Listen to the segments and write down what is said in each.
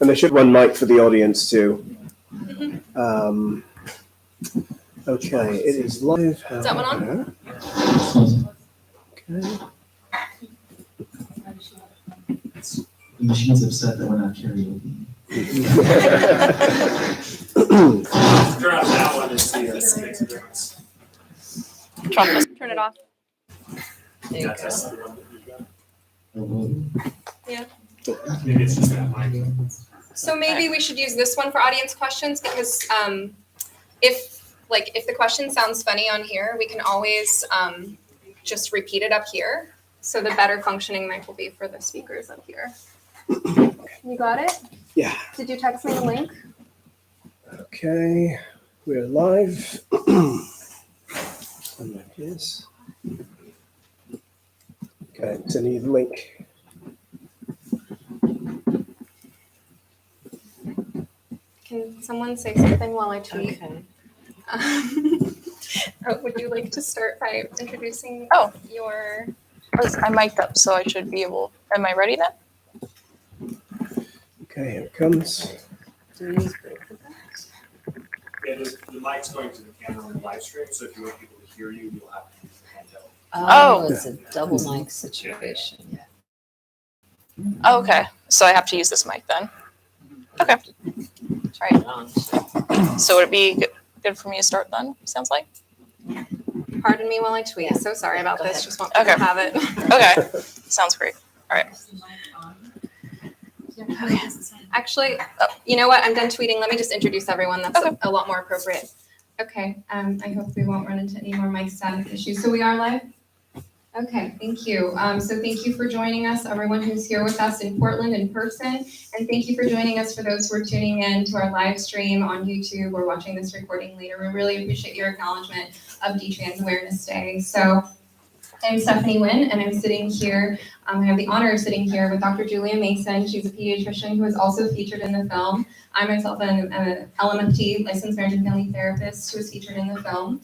And there should be one mic for the audience too. Okay, it is live. Is that one on? Okay. The machine's upset that we're not karaoke. Turn off that one and see if it makes a difference. Turn it off. Yeah, that's the one that you got. Yeah. Maybe it's just that mic. So maybe we should use this one for audience questions because if the question sounds funny on here, we can always just repeat it up here. So the better functioning mic will be for the speakers up here. You got it? Yeah. Did you text me the link? Okay, we're live. And there it is. Okay, send you the link. Can someone say something while I tweet? Okay. Would you like to start by introducing your... I mic'd up, so I should be able. Am I ready then? Okay, here it comes. Yeah, the mic's going to the camera on the live stream, so if you want people to hear you, you'll have to use the handheld. Oh. It's a double mic situation. Oh, okay. So I have to use this mic then. Okay. Try it on. So would it be good for me to start then? Sounds like. Pardon me while I tweet. So sorry about Go this. ahead. Just want people to Okay. have it. Okay. Sounds great. All right. Actually, you know what? I'm done tweeting. Let me just introduce everyone. That's Okay. a lot more appropriate. Okay. I hope we won't run into any more mic static issues. So we are live? Okay, thank you. So thank you for joining us, everyone who's here with us in Portland in person. And thank you for joining us for those who are tuning in to our live stream on YouTube or watching this recording later. We really appreciate your acknowledgement of Detrans Awareness Day. So I'm Stephanie Winn, and I'm sitting here. I have the honor of sitting here with Dr. Julia Mason. She's a pediatrician who is also featured in the film. I myself am an LMFT, licensed marriage and family therapist, who was featured in the film.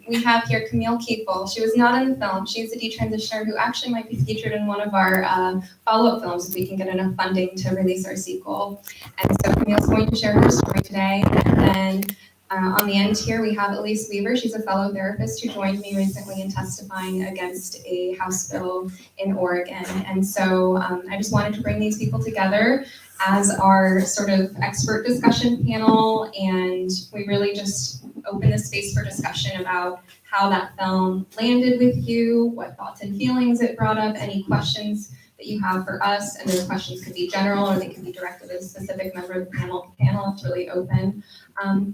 We have here Camille Kiefel. She was not in the film. She's a detransitioner who actually might be featured in one of our follow-up films if we can get enough funding to release our sequel. And so Camille's going to share her story today, and then on the end here, we have Alise Weaver. She's a fellow therapist who joined me recently in testifying against a House bill in Oregon. And so I just wanted to bring these people together as our sort of expert discussion panel. And we really just open the space for discussion about how that film landed with you, what thoughts and feelings it brought up, any questions that you have for us. And those questions could be general or they could be directed at a specific member of the panel. It's really open.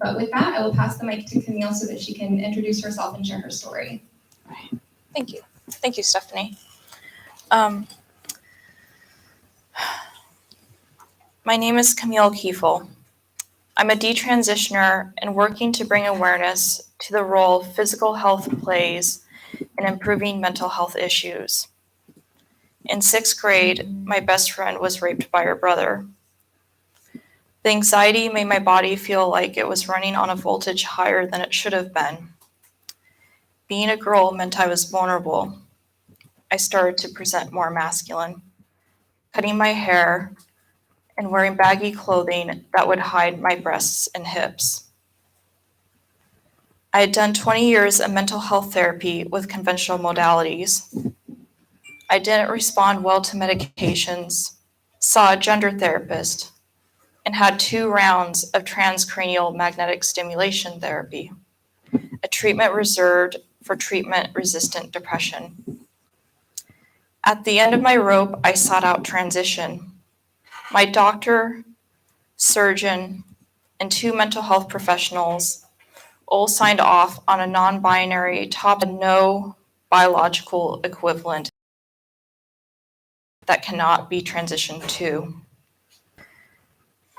But with that, I will pass the mic to Camille so that she can introduce herself and share her story. Thank you. Thank you, Stephanie. My name is Camille Kiefel. I'm a detransitioner and working to bring awareness to the role physical health plays in improving mental health issues. In 6th grade, my best friend was raped by her brother. The anxiety made my body feel like it was running on a voltage higher than it should have been. Being a girl meant I was vulnerable. I started to present more masculine, cutting my hair and wearing baggy clothing that would hide my breasts and hips. I had done 20 years of mental health therapy with conventional modalities. I didn't respond well to medications, saw a gender therapist, and had 2 rounds of transcranial magnetic stimulation therapy, a treatment reserved for treatment-resistant depression. At the end of my rope, I sought out transition. My doctor, surgeon, and 2 mental health professionals all signed off on a non-binary top and no biological equivalent that cannot be transitioned to.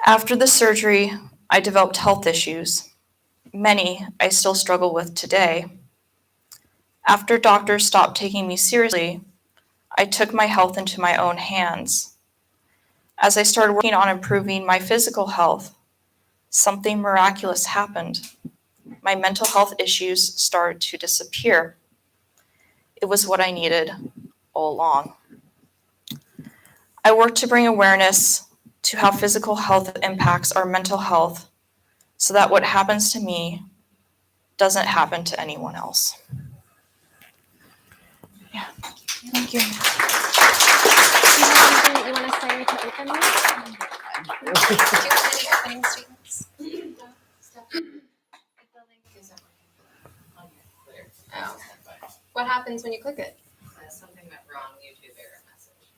After the surgery, I developed health issues. Many I still struggle with today. After doctors stopped taking me seriously, I took my health into my own hands. As I started working on improving my physical health, something miraculous happened. My mental health issues started to disappear. It was what I needed all along. I worked to bring awareness to how physical health impacts our mental health so that what happens to me doesn't happen to anyone else. Yeah, thank you. Do you have anything that you want to say to open this? Do you have any opening statements? Oh. What happens when you click it? Something went wrong, YouTube error message.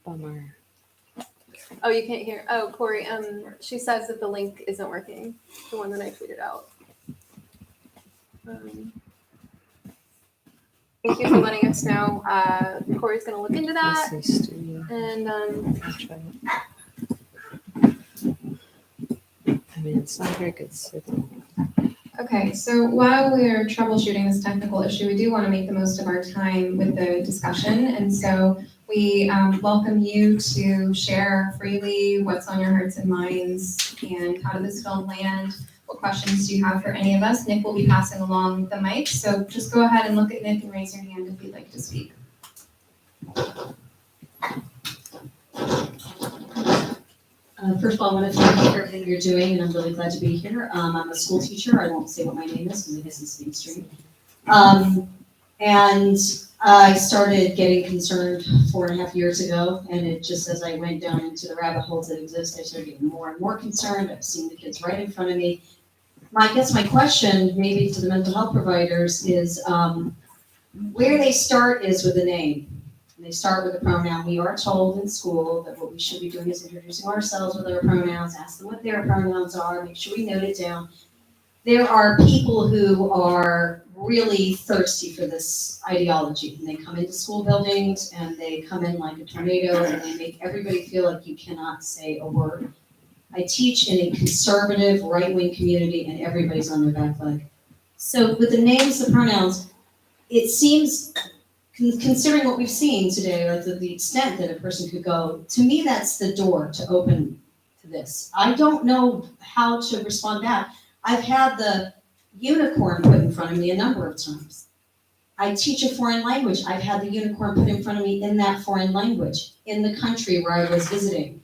Bummer. Oh, you can't hear. Oh, Corey, she says that the link isn't working, the one that I tweeted out. Thank you for letting us know. Corey's going to look into that. And I mean, it's not a very good signal. Okay, so while we're troubleshooting this technical issue, we do want to make the most of our time with the discussion. And so we welcome you to share freely what's on your hearts and minds and how did this film land? What questions do you have for any of us? Nick will be passing along the mic, so just go ahead and look at Nick and raise your hand if you'd like to speak. First of all, I want to thank you for everything you're doing, and I'm really glad to be here. I'm a school teacher. I won't say what my name is because I guess it's mainstream. And I started getting concerned 4.5 years ago, and it just as I went down into the rabbit holes that exist, I started getting more and more concerned. I've seen the kids right in front of me. I guess my question, maybe to the mental health providers, is where they start is with a name. And they start with a pronoun. We are told in school that what we should be doing is introducing ourselves with our pronouns, ask them what their pronouns are, make sure we note it down. There are people who are really thirsty for this ideology, and they come into school buildings and they come in like a tornado and they make everybody feel like you cannot say a word. I teach in a conservative right-wing community and everybody's on their back leg. So with the names, the pronouns, it seems, considering what we've seen today, like the extent that a person could go, to me that's the door to open to this. I don't know how to respond back. I've had the unicorn put in front of me a number of times. I teach a foreign language. I've had the unicorn put in front of me in that foreign language, in the country where I was visiting.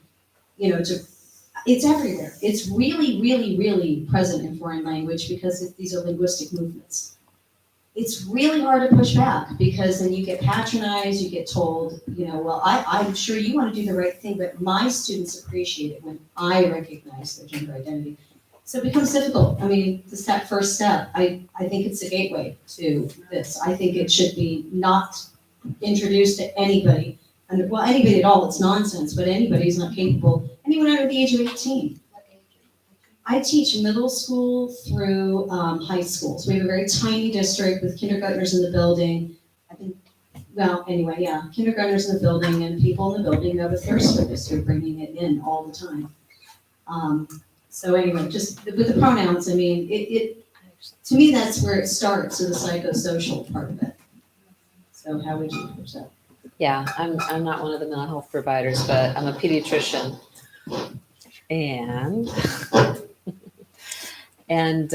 It's everywhere. It's really, really, really present in foreign language because these are linguistic movements. It's really hard to push back because then you get patronized, you get told, well, I'm sure you want to do the right thing, but my students appreciate it when I recognize their gender identity. So it becomes difficult. I mean, the first step, I think it's a gateway to this. I think it should be not introduced to anybody. And well, anybody at all, it's nonsense, but anybody who's not capable, anyone under the age of 18. I teach middle school through high school. So we have a very tiny district with kindergartners in the building. Kindergartners in the building and people in the building who have a thirst for this. They're bringing it in all the time. So anyway, just with the pronouns, I mean, it to me, that's where it starts, so the psychosocial part of it. So how would you approach that? Yeah, I'm not one of the mental health providers, but I'm a pediatrician. And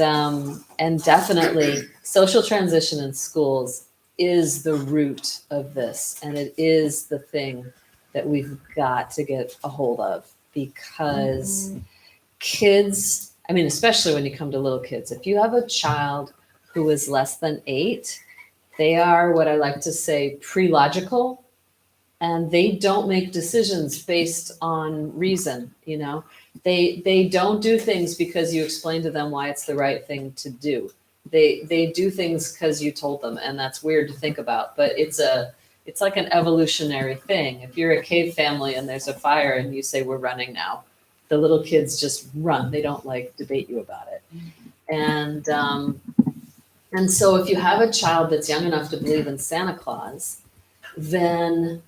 definitely social transition in schools is the root of this, and it is the thing that we've got to get a hold of because kids, I mean, especially when you come to little kids, if you have a child who is less than 8, they are what I like to say pre-logical, and they don't make decisions based on reason, They don't do things because you explain to them why it's the right thing to do. They do things because you told them, and that's weird to think about, but it's like an evolutionary thing. If you're a cave family and there's a fire and you say, we're running now, the little kids just run. They don't debate you about it. And so if you have a child that's young enough to believe in Santa Claus, then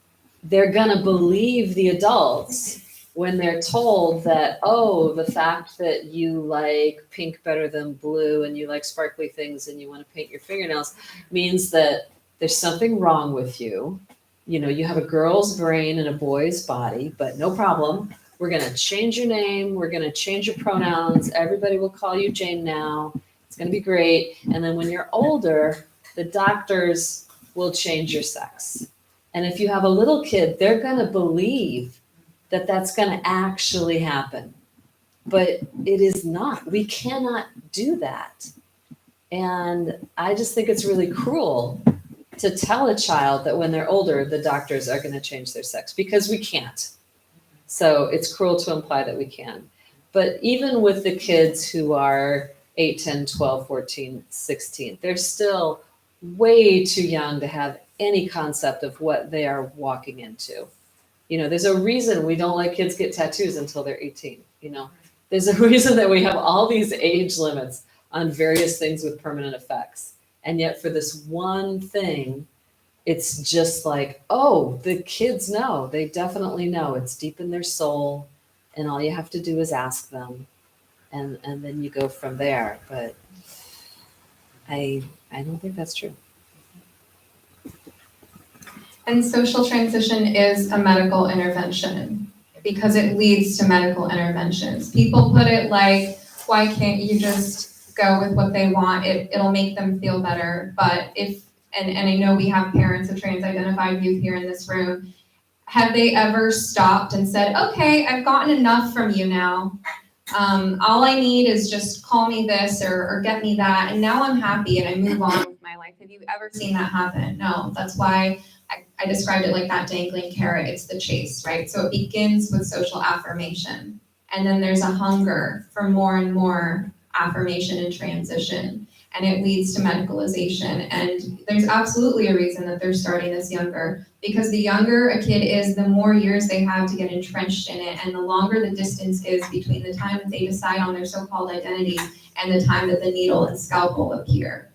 they're gonna believe the adults when they're told that, oh, the fact that you like pink better than blue and you like sparkly things and you want to paint your fingernails means that there's something wrong with you. You have a girl's brain and a boy's body, but no problem. We're going to change your name. We're going to change your pronouns. Everybody will call you Jane now. It's going to be great. And then when you're older, the doctors will change your sex. And if you have a little kid, they're going to believe that that's going to actually happen. But it is not. We cannot do that. And I just think it's really cruel to tell a child that when they're older, the doctors are going to change their sex, because we can't. So it's cruel to imply that we can. But even with the kids who are 8, 10, 12, 14, 16, they're still way too young to have any concept of what they are walking into. You know, there's a reason we don't let kids get tattoos until they're 18, you know. There's a reason that we have all these age limits on various things with permanent effects. And yet for this one thing, it's just like, oh, the kids know. They definitely know. It's deep in their soul. And all you have to do is ask them. And then you go from there. But I don't think that's true. And social transition is a medical intervention because it leads to medical interventions. People put it like, why can't you just go with what they want? It'll make them feel better. But and I know we have parents of trans-identified youth here in this room, have they ever stopped and said, okay, I've gotten enough from you now. All I need is just call me this or get me that, and now I'm happy and I move on with my life. Have you ever seen that happen? No, that's why I described it like that dangling carrot. It's the chase, right? So it begins with social affirmation, and then there's a hunger for more and more affirmation and transition, and it leads to medicalization. And there's absolutely a reason that they're starting this younger, because the younger a kid is, the more years they have to get entrenched in it, and the longer the distance is between the time that they decide on their so-called identity and the time that the needle and scalpel appear.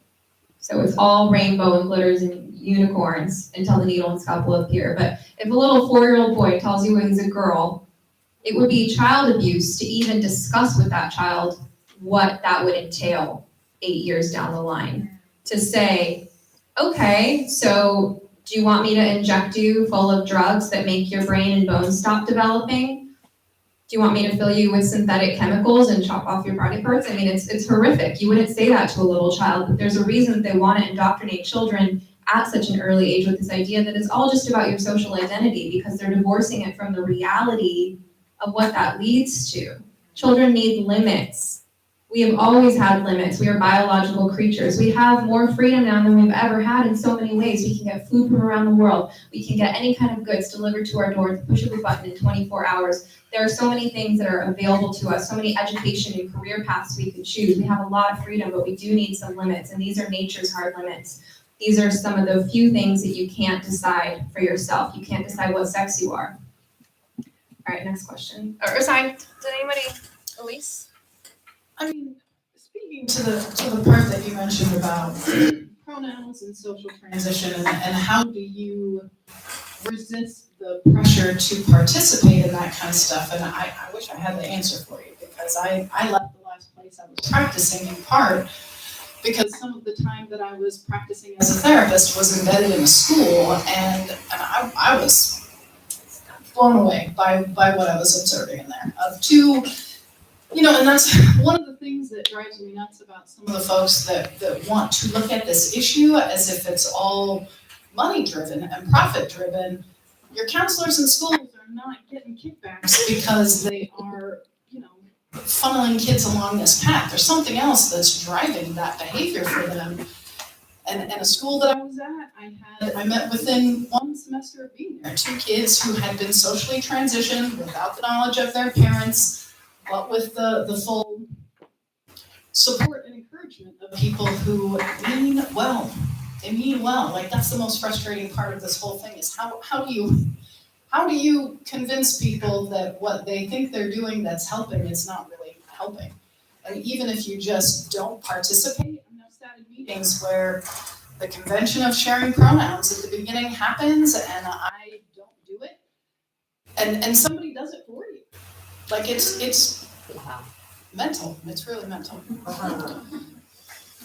So it's all rainbow and glitters and unicorns until the needle and scalpel appear. But if a little 4-year-old boy tells you he's a girl, it would be child abuse to even discuss with that child what that would entail 8 years down the line. To say, okay, so do you want me to inject you full of drugs that make your brain and bones stop developing? Do you want me to fill you with synthetic chemicals and chop off your body parts? I mean, it's horrific. You wouldn't say that to a little child, but there's a reason that they want to indoctrinate children at such an early age with this idea that it's all just about your social identity, because they're divorcing it from the reality of what that leads to. Children need limits. We have always had limits. We are biological creatures. We have more freedom now than we've ever had in so many ways. We can get food from around the world. We can get any kind of goods delivered to our door at the push of a button in 24 hours. There are so many things that are available to us, so many education and career paths we could choose. We have a lot of freedom, but we do need some limits, and these are nature's hard limits. These are some of the few things that you can't decide for yourself. You can't decide what sex you are. All right, next question. Or sorry, did anybody, Alise? I mean, speaking to the part that you mentioned about pronouns and social transition and how do you resist the pressure to participate in that kind of stuff, and I wish I had the answer for you, because I left the last place I was practicing in part because some of the time that I was practicing as a therapist was embedded in a school, and I was blown away by what I was observing in there. And that's one of the things that drives me nuts about some of the folks that want to look at this issue as if it's all money driven and profit driven. Your counselors in schools are not getting kickbacks because they are, funneling kids along this path. There's something else that's driving that behavior for them. And a school that I was at, I met within one semester of being there 2 kids who had been socially transitioned without the knowledge of their parents, but with the full support and encouragement of people who mean well. They mean well. Like, that's the most frustrating part of this whole thing is how do you convince people that what they think they're doing that's helping is not really helping? And even if you just don't participate, I've sat in meetings where the convention of sharing pronouns at the beginning happens and I don't do it, and somebody does it for you. Like, it's mental. It's really mental.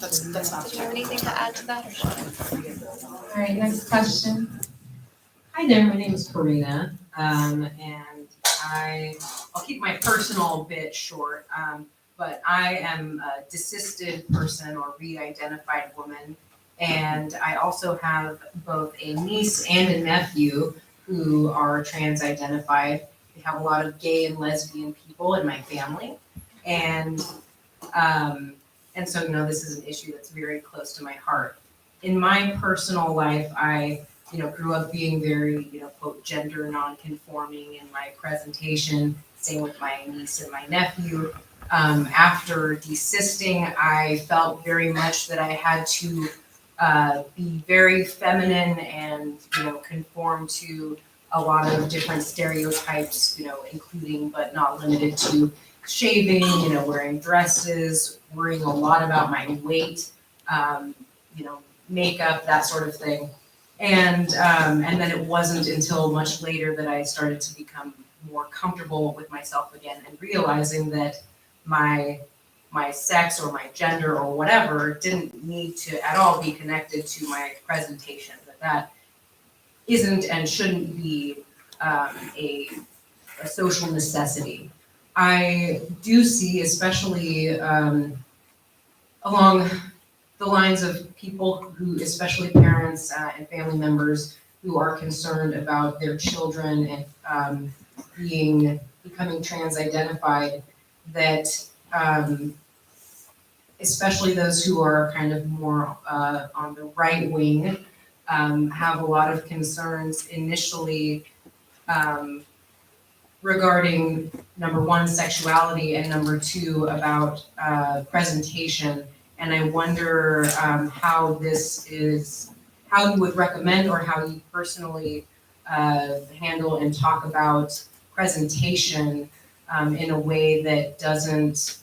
That's not. Do you have anything to add to that? All right, next question. Hi there, my name is Karina, and I'll keep my personal bit short, but I am a desisted person or re-identified woman, and I also have both a niece and a nephew who are trans-identified have a lot of gay and lesbian people in my family. And so, this is an issue that's very close to my heart. In my personal life, I, grew up being very, quote, gender non-conforming in my presentation. Same with my niece and my nephew. After desisting, I felt very much that I had to be very feminine and, conform to a lot of different stereotypes, including but not limited to shaving, wearing dresses, worrying a lot about my weight, makeup, that sort of thing. And then it wasn't until much later that I started to become more comfortable with myself again and realizing that my sex or my gender or whatever didn't need to at all be connected to my presentation, that isn't and shouldn't be a social necessity. I do see, especially along the lines of people who, especially parents and family members who are concerned about their children and becoming trans-identified, that especially those who are kind of more on the right wing have a lot of concerns initially regarding, number one, sexuality, and number two, about presentation. And I wonder how you would recommend or how you personally handle and talk about presentation in a way that doesn't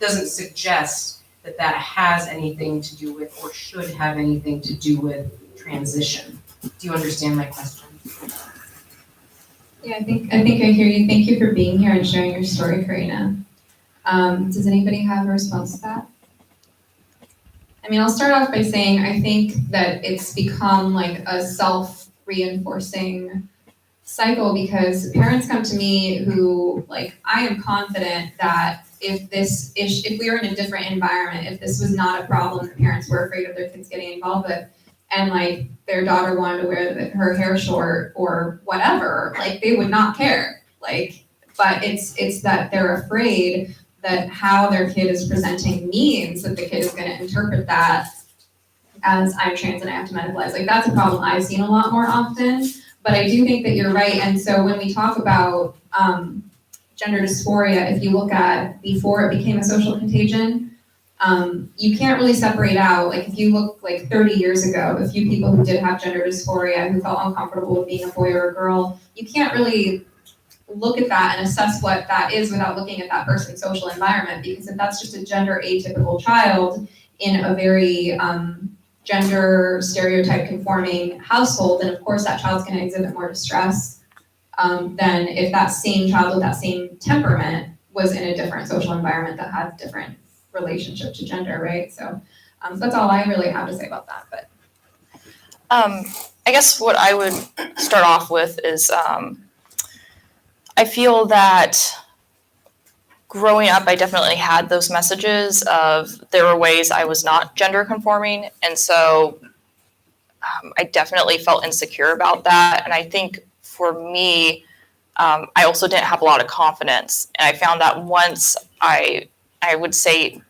suggest that has anything to do with or should have anything to do with transition. Do you understand my question? Yeah, I think I hear you. Thank you for being here and sharing your story, Karina. Does anybody have a response to that? I mean, I'll start off by saying I think that it's become like a self-reinforcing cycle because parents come to me who, like, I am confident that if we were in a different environment, if this was not a problem that parents were afraid of their kids getting involved with, and like their daughter wanted to wear her hair short or whatever, like they would not care. Like, but it's that they're afraid that how their kid is presenting means that the kid is going to interpret that as I'm trans and I have to medicalize. Like that's a problem I've seen a lot more often. But I do think that you're right. And so when we talk about gender dysphoria, if you look at before it became a social contagion, you can't really separate out, like if you look like 30 years ago, a few people who did have gender dysphoria, who felt uncomfortable with being a boy or a girl, you can't really look at that and assess what that is without looking at that person's social environment, because if that's just a gender atypical child in a very gender stereotype conforming household, then of course that child's going to exhibit more distress than if that same child with that same temperament was in a different social environment that had different relationship to gender, right? So that's all I really have to say about that. But I guess what I would start off with is I feel that growing up, I definitely had those messages of there were ways I was not gender conforming. And so I definitely felt insecure about that. And I think for me, I also didn't have a lot of confidence. And I found that once I would say,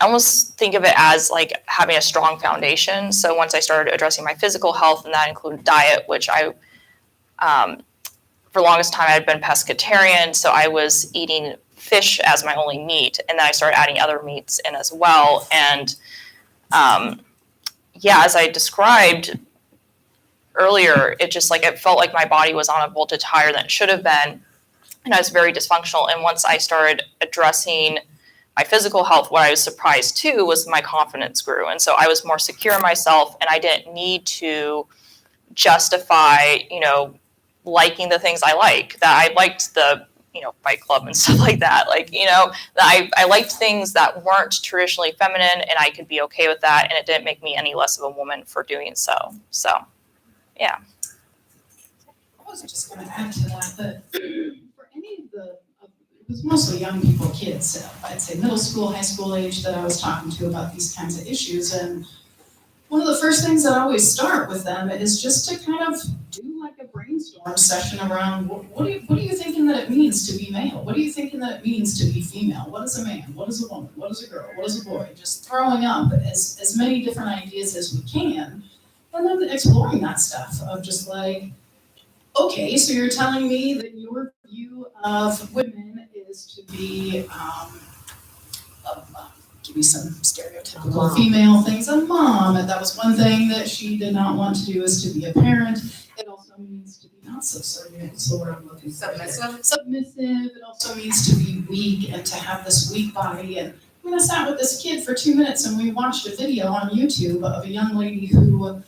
I almost think of it as like having a strong foundation. So once I started addressing my physical health, and that included diet, which I, for the longest time, I had been pescatarian. So I was eating fish as my only meat. And then I started adding other meats in as well. And as I described earlier, it just like, it felt like my body was on a voltage higher than it should have been. And I was very dysfunctional. And once I started addressing my physical health, what I was surprised too was my confidence grew. And so I was more secure in myself, and I didn't need to justify, liking the things I like. That I liked the, Fight Club and stuff like that. Like, that I liked things that weren't traditionally feminine, and I could be okay with that. And it didn't make me any less of a woman for doing so. So, yeah. I was just going to add to that for any of the, it was mostly young people, kids, I'd say middle school, high school age, that I was talking to about these kinds of issues. And one of the first things that I always start with them is just to kind of do like a brain brainstorm session around what are you thinking that it means to be male? What are you thinking that it means to be female? What is a man? What is a woman? What is a girl? What is a boy? Just throwing up as many different ideas as we can, and then exploring that stuff of just like, okay, so you're telling me that your view of women is to be give me some stereotypical female things. A mom, and that was one thing that she did not want to do, is to be a parent. It also means to be not so submissive. So where I'm looking for here. Submissive. It also means to be weak and to have this weak body. And I mean, I sat with this kid for 2 minutes and we watched a video on YouTube of a young lady who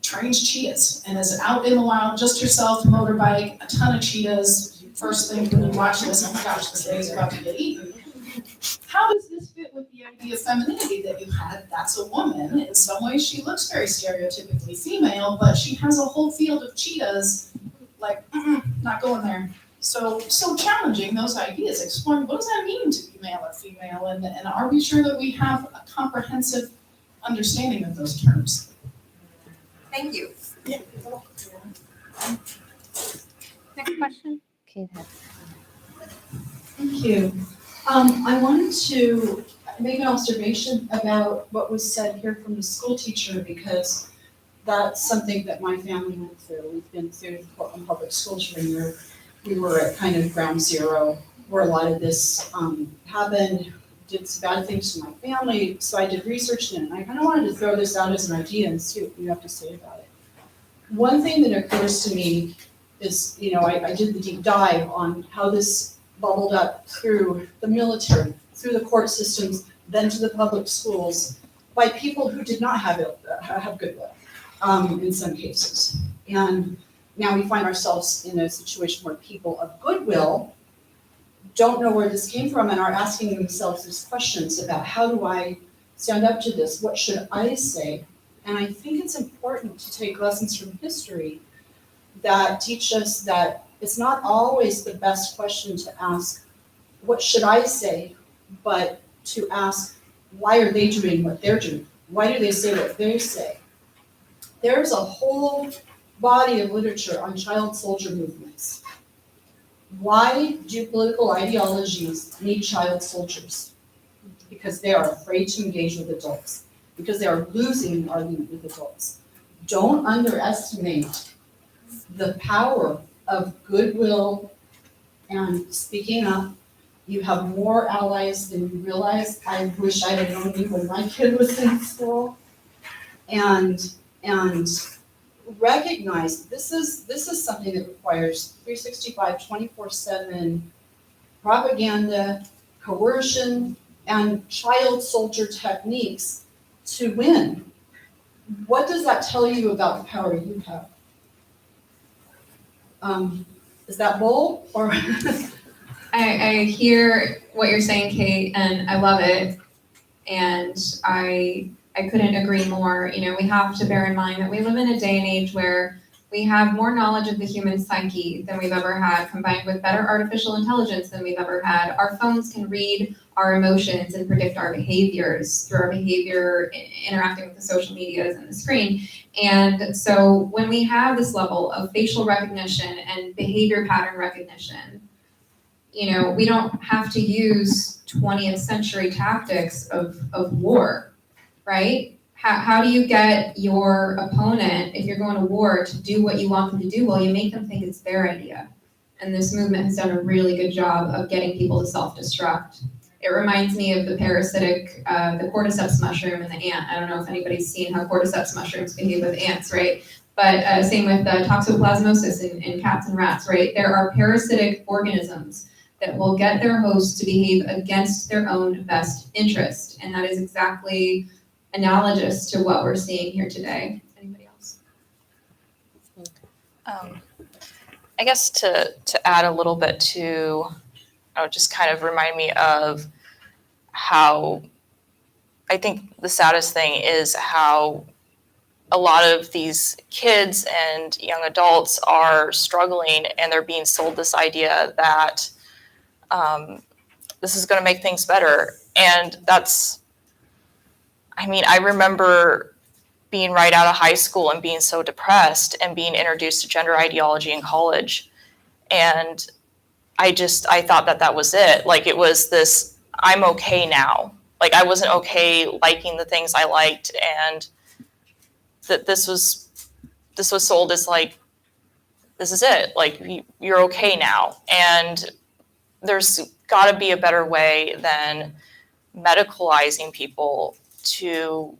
trains cheetahs and is out in the wild, just herself, motorbike, a ton of cheetahs. First thing when you watch this, oh my gosh, this lady's about to get eaten. How does this fit with the idea of femininity that you had? That's a woman. In some ways, she looks very stereotypically female, but she has a whole field of cheetahs, like, not going there. So challenging those ideas, exploring what does that mean to be male or female, and are we sure that we have a comprehensive understanding of those terms? Thank you. Yeah. Next question. Okay, Thank you. I wanted to make an observation about what was said here from the school teacher, because that's something that my family went through. We've been through public schools for a year. We were at kind of ground zero where a lot of this happened, did some bad things to my family, so I did research in it. And I kind of wanted to throw this out as an idea and see what you have to say about it. One thing that occurs to me is, I did the deep dive on how this bubbled up through the military, through the court systems, then to the public schools, by people who did not have goodwill in some cases. And now we find ourselves in a situation where people of goodwill don't know where this came from and are asking themselves these questions about, how do I stand up to this? What should I say? And I think it's important to take lessons from history that teach us that it's not always the best question to ask, what should I say? But to ask, why are they doing what they're doing? Why do they say what they say? There's a whole body of literature on child soldier movements. Why do political ideologies need child soldiers? Because they are afraid to engage with adults, because they are losing an argument with adults. Don't underestimate the power of goodwill and speaking up. You have more allies than you realize. I wish I had known you when my kid was in school. And recognize this is something that requires 365, 24/7 propaganda, coercion, and child soldier techniques to win. What does that tell you about the power you have? Is that bold or? I hear what you're saying, Kate, and I love it. And I couldn't agree more. We have to bear in mind that we live in a day and age where we have more knowledge of the human psyche than we've ever had, combined with better artificial intelligence than we've ever had. Our phones can read our emotions and predict our behaviors through our behavior interacting with the social medias and the screen. And so when we have this level of facial recognition and behavior pattern recognition, we don't have to use 20th century tactics of war, right? How do you get your opponent, if you're going to war, to do what you want them to do? Well, you make them think it's their idea. And this movement has done a really good job of getting people to self-destruct. It reminds me of the parasitic, the cordyceps mushroom and the ant. I don't know if anybody's seen how cordyceps mushrooms behave with ants, right? But same with toxoplasmosis in cats and rats, right? There are parasitic organisms that will get their hosts to behave against their own best interest. And that is exactly analogous to what we're seeing here today. Anybody else? I guess to add a little bit to, just kind of remind me of how I think the saddest thing is how a lot of these kids and young adults are struggling, and they're being sold this idea that this is going to make things better. And I remember being right out of high school and being so depressed and being introduced to gender ideology in college. And I thought that was it. Like, it was this, I'm okay now. Like, I wasn't okay liking the things I liked, and that this was sold as like, this is it. Like, you're okay now. And there's got to be a better way than medicalizing people to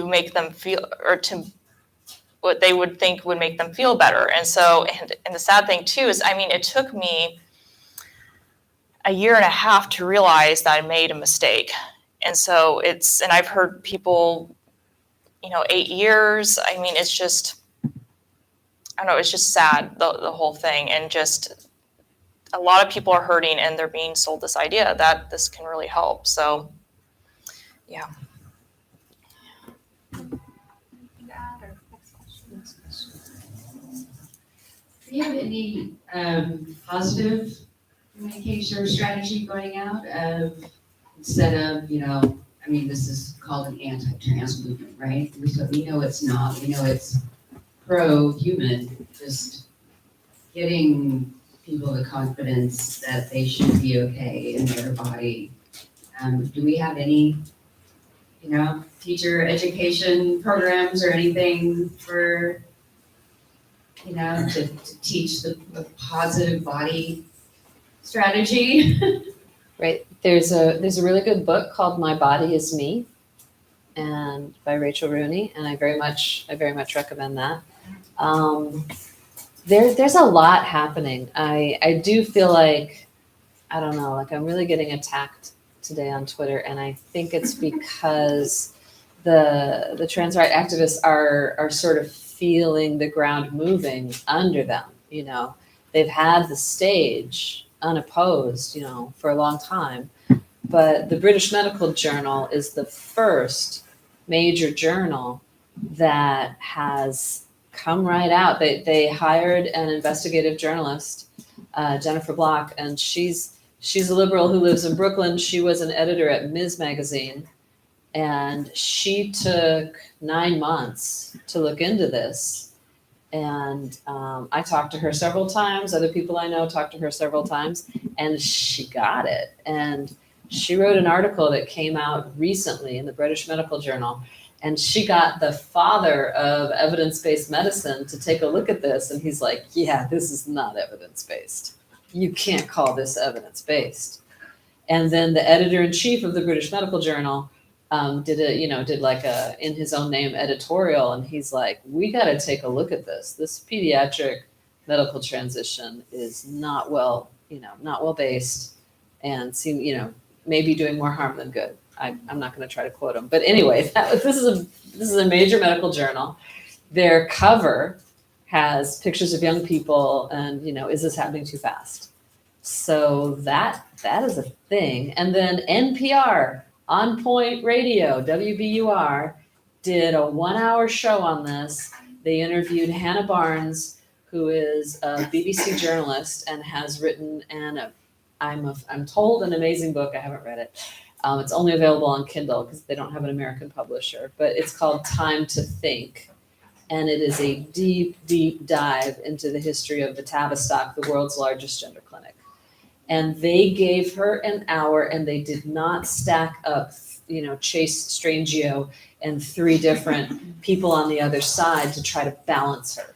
make them feel, or to what they would think would make them feel better. And so, and the sad thing too is, I mean, it took me a year and a half to realize that I made a mistake. And so and I've heard people, 8 years. I mean, it's just, I don't know, it's just sad, the whole thing. And just a lot of people are hurting, and they're being sold this idea that this can really help. So, yeah. Do you have any positive communication or strategy going out of, instead of, this is called an anti-trans movement, right? We know it's not. We know it's pro-human, just getting people the confidence that they should be okay in their body. Do we have any, teacher education programs or anything for, to teach the positive body strategy? Right. There's a really good book called My Body Is Me, and by Rachel Rooney, and I very much recommend that. There's a lot happening. I do feel like, I don't know, like I'm really getting attacked today on Twitter, and I think it's because the trans rights activists are sort of feeling the ground moving under them. They've had the stage unopposed, for a long time. But the British Medical Journal is the first major journal that has come right out. They hired an investigative journalist, Jennifer Block, and she's a liberal who lives in Brooklyn. She was an editor at Ms. Magazine, and she took 9 months to look into this. And I talked to her several times. Other people I know talked to her several times, and she got it. And she wrote an article that came out recently in the British Medical Journal, and she got the father of evidence-based medicine to take a look at this, and he's like, yeah, this is not evidence-based. You can't call this evidence-based. And then the editor-in-chief of the British Medical Journal did like a in his own name editorial, and he's like, we got to take a look at this. This pediatric medical transition is not well based, and maybe doing more harm than good. I'm not going to try to quote him, but anyway, this is a major medical journal. Their cover has pictures of young people, and is this happening too fast? So that is a thing. And then NPR, On Point Radio, WBUR, did a 1-hour show on this. They interviewed Hannah Barnes, who is a BBC journalist and has written I'm told an amazing book. I haven't read it. It's only available on Kindle because they don't have an American publisher, but it's called Time to Think. And it is a deep, deep dive into the history of the Tavistock, the world's largest gender clinic. And they gave her an hour, and they did not stack up, Chase Strangio and 3 different people on the other side to try to balance her.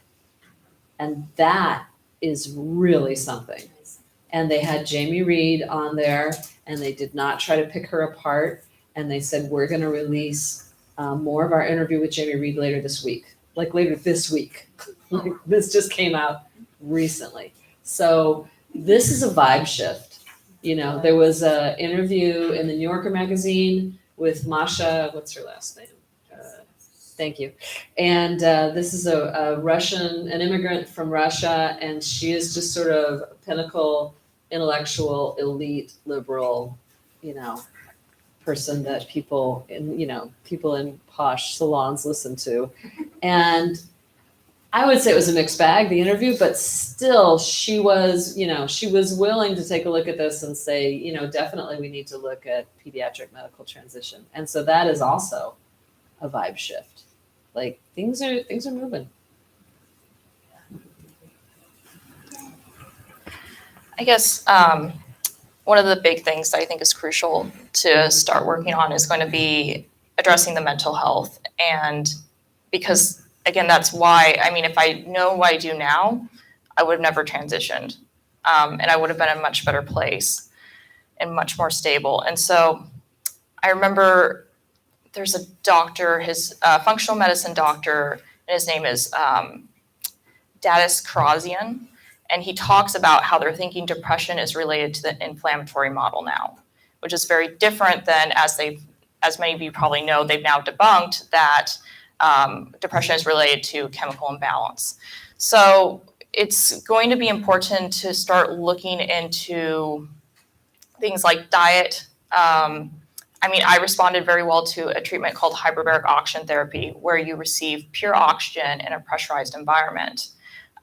And that is really something. And they had Jamie Reed on there, and they did not try to pick her apart. And they said, we're going to release more of our interview with Jamie Reed later this week. This just came out recently. So this is a vibe shift. There was an interview in the New Yorker magazine with Masha, what's her last name? Thank you. And this is an immigrant from Russia, and she is just sort of pinnacle, intellectual, elite, liberal, person that people in posh salons listen to. And I would say it was a mixed bag, the interview, but still she was willing to take a look at this and say, definitely we need to look at pediatric medical transition. And so that is also a vibe shift. Like things are moving. I guess one of the big things that I think is crucial to start working on is going to be addressing the mental health. And because, again, that's why, I mean, if I know what I do now, I would have never transitioned. And I would have been in a much better place and much more stable. And so I remember there's a doctor, his functional medicine doctor, and his name is Karazian. And he talks about how they're thinking depression is related to the inflammatory model now, which is very different than, as many of you probably know, they've now debunked that depression is related to chemical imbalance. So it's going to be important to start looking into things like diet. I responded very well to a treatment called hyperbaric oxygen therapy, where you receive pure oxygen in a pressurized environment.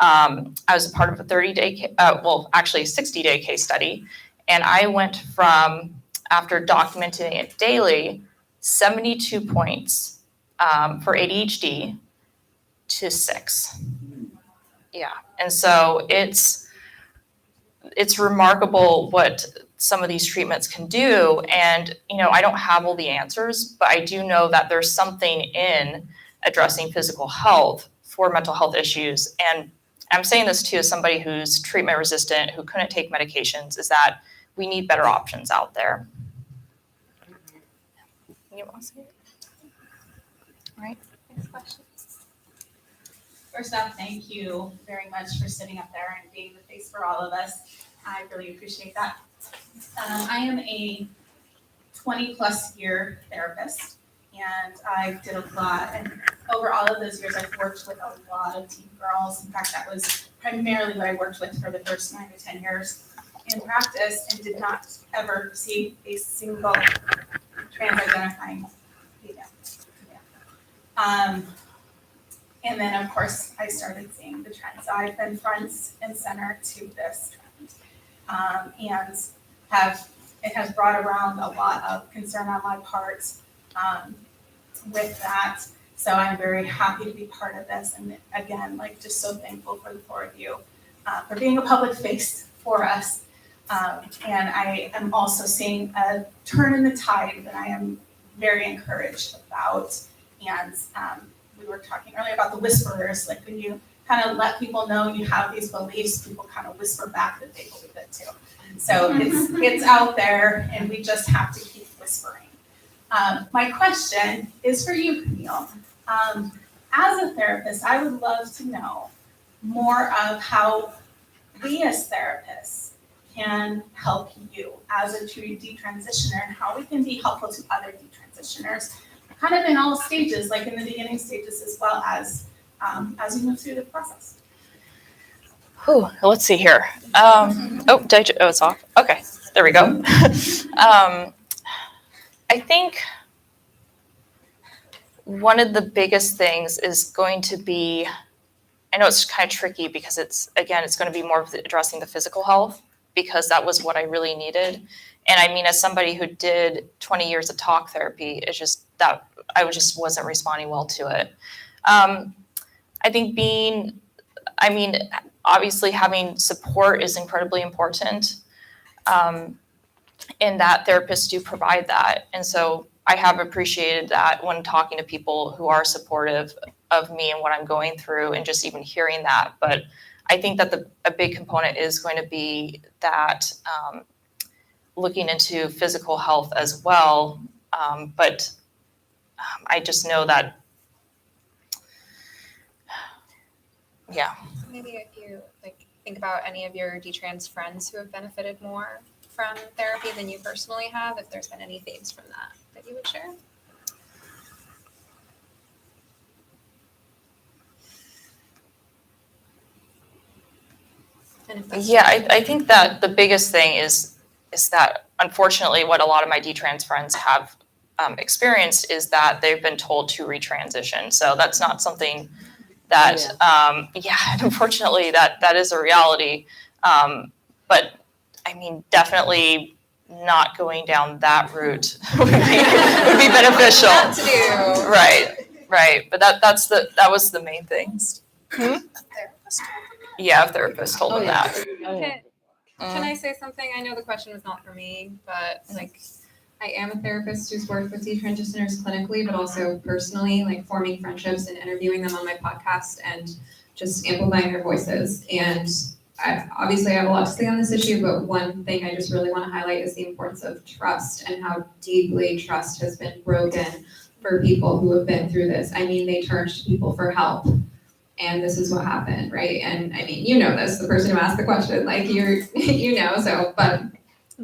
I was a part of a 60-day case study, and I went from, after documenting it daily, 72 points for ADHD to 6. Yeah, and so it's remarkable what some of these treatments can do. And, I don't have all the answers, but I do know that there's something in addressing physical health for mental health issues. And I'm saying this too as somebody who's treatment resistant, who couldn't take medications, is that we need better options out there. You want to say it? All right, next question. First off, thank you very much for sitting up there and being the face for all of us. I really appreciate that. I am a 20-plus year therapist, and I did a lot. And over all of those years, I've worked with a lot of teen girls. In fact, that was primarily what I worked with for the first 9 to 10 years in practice, and did not ever see a single trans-identifying female. And then, of course, I started seeing the trend. So I've been front and center to this trend. And it has brought around a lot of concern on my part with that. So I'm very happy to be part of this. And again, just so thankful for the 4 of you for being a public face for us. And I am also seeing a turn in the tide that I am very encouraged about. And we were talking earlier about the whisperers, when you kind of let people know you have these beliefs, people kind of whisper back that they believe it too. So it's out there, and we just have to keep whispering. My question is for you, Camille. As a therapist, I would love to know more of how we as therapists can help you as a true detransitioner, and how we can be helpful to other detransitioners, kind of in all stages, like in the beginning stages, as well as you move through the process. Let's see here. It's off. Okay, there we go. I think one of the biggest things is going to be, I know it's kind of tricky because it's going to be more of addressing the physical health, because that was what I really needed. And I mean, as somebody who did 20 years of talk therapy, it's just that I just wasn't responding well to it. I think obviously having support is incredibly important, and that therapists do provide that. And so I have appreciated that when talking to people who are supportive of me and what I'm going through, and just even hearing that. But I think that a big component is going to be that looking into physical health as well. But I just know that, yeah. Maybe if you think about any of your detrans friends who have benefited more from therapy than you personally have, if there's been any themes from that you would share. Yeah, I think that the biggest thing is that, unfortunately, what a lot of my detrans friends have experienced is that they've been told to retransition. So that's not something that, unfortunately, that is a reality. But I mean, definitely not going down that route would be beneficial. Not to do. Right. But that was the main thing. Yeah, a therapist told them that. Can I say something? I know the question was not for me, but like, I am a therapist who's worked with detransitioners clinically, but also personally, like forming friendships and interviewing them on my podcast and just amplifying their voices. And obviously I have a lot to say on this issue, but one thing I just really want to highlight is the importance of trust and how deeply trust has been broken for people who have been through this. I mean, they turned to people for help. And this is what happened, right? And I mean, you know this, the person who asked the question, like so, but